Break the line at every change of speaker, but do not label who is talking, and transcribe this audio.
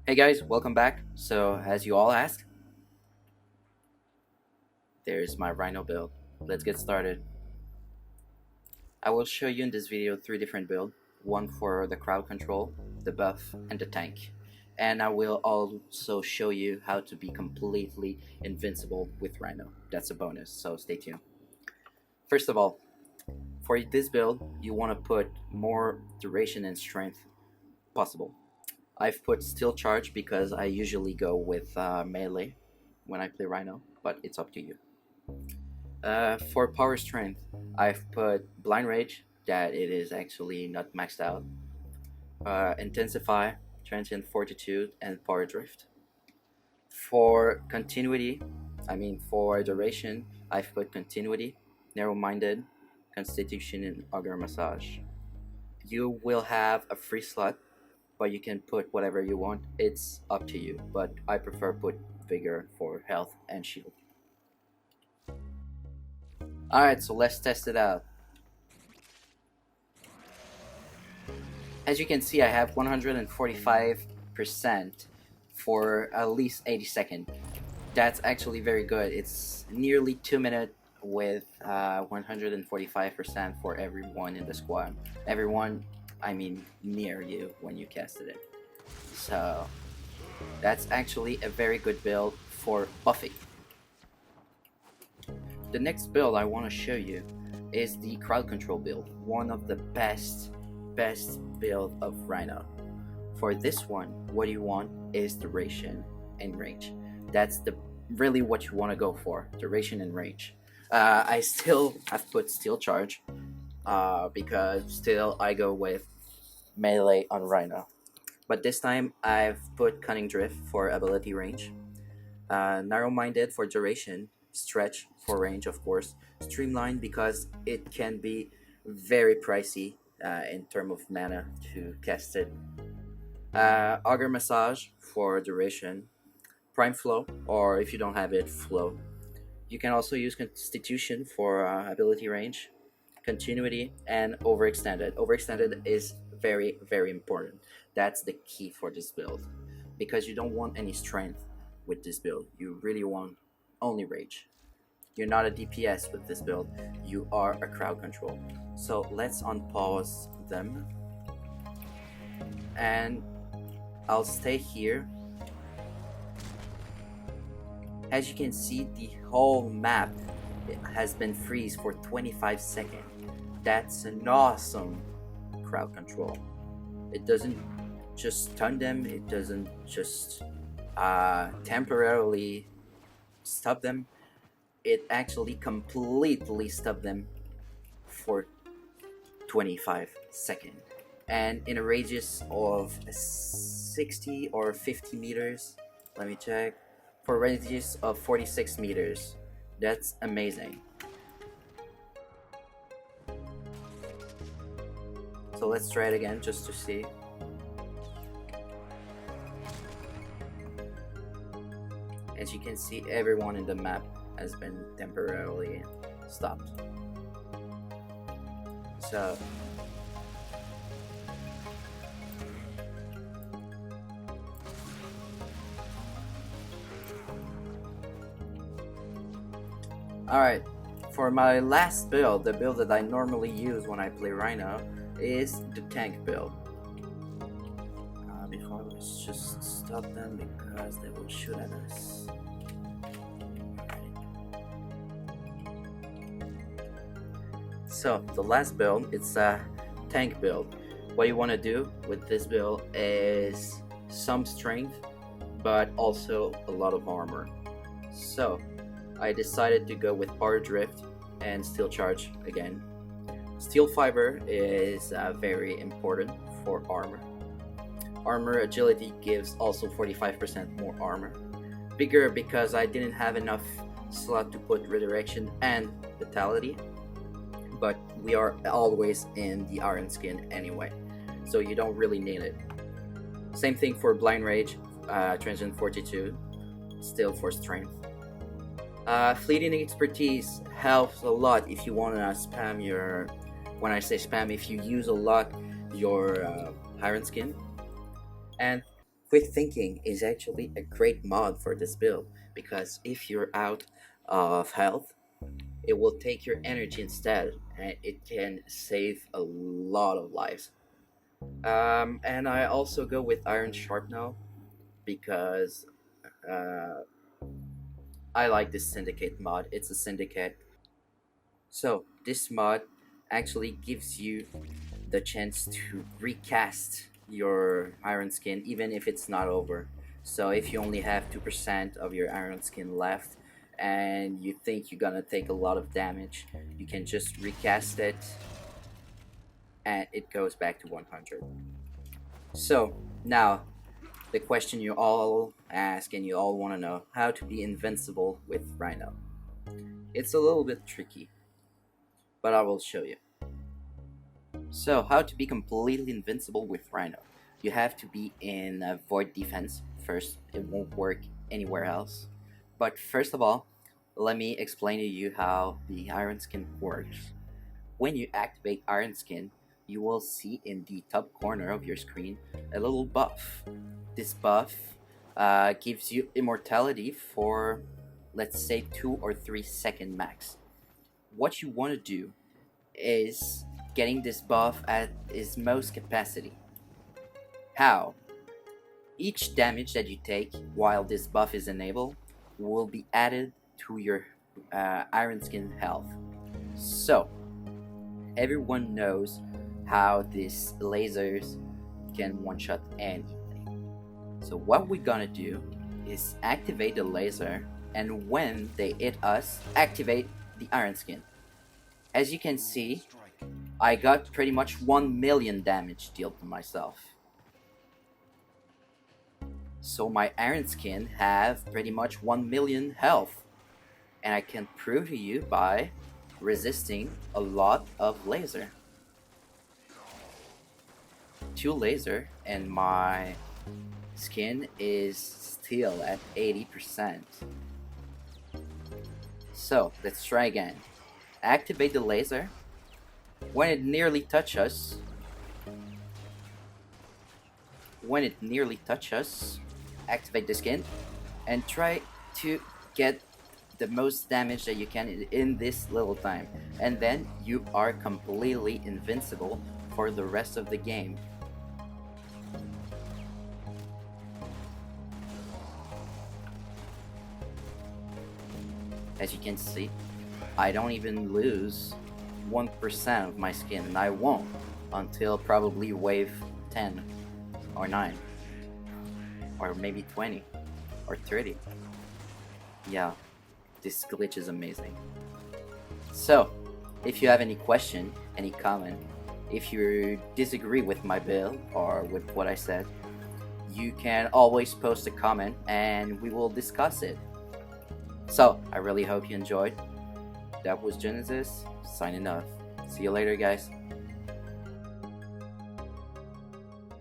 Hey guys, welcome back. So, as you all asked, there's my Rhino build. Let's get started. I will show you in this video three different builds, one for the crowd control, the buff, and the tank. And I will also show you how to be completely invincible with Rhino. That's a bonus, so stay tuned. First of all, for this build, you want to put more duration and strength possible. I've put Steel Charge because I usually go with melee when I play Rhino, but it's up to you. For Power Strength, I've put Blind Rage, that it is actually not maxed out, Intensify, Transient Fortitude, and Power Drift. For Continuity, for Duration, I've put Continuity, Narrow Minded, Constitution, and Auger Massage. You will have a free slot, but you can put whatever you want. It's up to you, but I prefer put Vigor for health and shield. Alright, so let's test it out. As you can see, I have 145% for at least 80 seconds. That's actually very good. It's nearly 2 minutes with 145% for everyone in the squad. Everyone, near you when you casted it. So that's actually a very good build for buffing. The next build I want to show you is the crowd control build, one of the best build of Rhino. For this one, what you want is duration and range. That's really what you want to go for, duration and range. I still have put Steel Charge because still I go with melee on Rhino. But this time I've put Cunning Drift for ability range, Narrow Minded for duration, Stretch for range of course, Streamline because it can be very pricey in terms of mana to cast it, Auger Massage for duration, Prime Flow, or if you don't have it, Flow. You can also use Constitution for ability range, Continuity, and Overextended. Overextended is very important. That's the key for this build, because you don't want any strength with this build. You really want only rage. You're not a DPS with this build, you are a crowd control. So let's unpause them, and I'll stay here. As you can see, the whole map has been freeze for 25 seconds. That's an awesome crowd control. It doesn't just stun them, it doesn't just temporarily stop them, it actually completely stopped them for 25 seconds. And in a radius of 60 or 50 meters, let me check, for a radius of 46 meters. That's amazing. So let's try it again just to see. As you can see, everyone in the map has been temporarily stopped. So alright, for my last build, the build that I normally use when I play Rhino, is the tank build. Before, let's just stop them because they will shoot at us. So the last build, it's a tank build. What you want to do with this build is some strength, but also a lot of armor. So I decided to go with Power Drift and Steel Charge again. Steel Fiber is very important for armor. Armor Agility gives also 45% more armor. Bigger because I didn't have enough slot to put Redirection and Vitality, but we are always in the Iron Skin anyway, so you don't really need it. Same thing for Blind Rage, Transient Fortitude, still for strength. Fleeting Expertise helps a lot if you want to spam your, when I say spam, if you use a lot your Iron Skin. And Quick thinking is actually a great mod for this build because if you're out of health, it will take your energy instead, and it can save a lot of lives. And I also go with Iron Sharp now because uh, I like this Syndicate mod. It's a Syndicate. So, this mod actually gives you the chance to recast your Iron Skin even if it's not over. So, if you only have 2% of your Iron Skin left and you think you're gonna take a lot of damage, you can just recast it and it goes back to 100. So, now the question you all ask and you all want to know: how to be invincible with Rhino. It's a little bit tricky, but I will show you. So, how to be completely invincible with Rhino. You have to be in a void defense first, it won't work anywhere else. But first of all, let me explain to you how the Iron Skin works. When you activate Iron Skin, you will see in the top corner of your screen a little buff. This buff gives you immortality for, let's say, 2 or 3 second max. What you want to do is getting this buff at its most capacity. How? Each damage that you take while this buff is enabled will be added to your Iron Skin health. So, everyone knows how these lasers can one-shot anything. So what we're gonna do is activate the laser, and when they hit us, activate the Iron Skin. As you can see, I got pretty much 1 million damage dealt to myself. So my Iron Skin have pretty much 1 million health, and I can prove to you by resisting a lot of laser. 2 laser and my skin is still at 80%. So let's try again. Activate the laser. When it nearly touches us, activate the skin and try to get the most damage that you can in this little time, and then you are completely invincible for the rest of the game. As you can see, I don't even lose 1% of my skin, and I won't until probably wave 10 or 9 or maybe 20 or 30. Yeah, this glitch is amazing. So, if you have any question, any comment, if you disagree with my build or with what I said, you can always post a comment and we will discuss it. So, I really hope you enjoyed. That was Genesis, signing off. See you later, guys.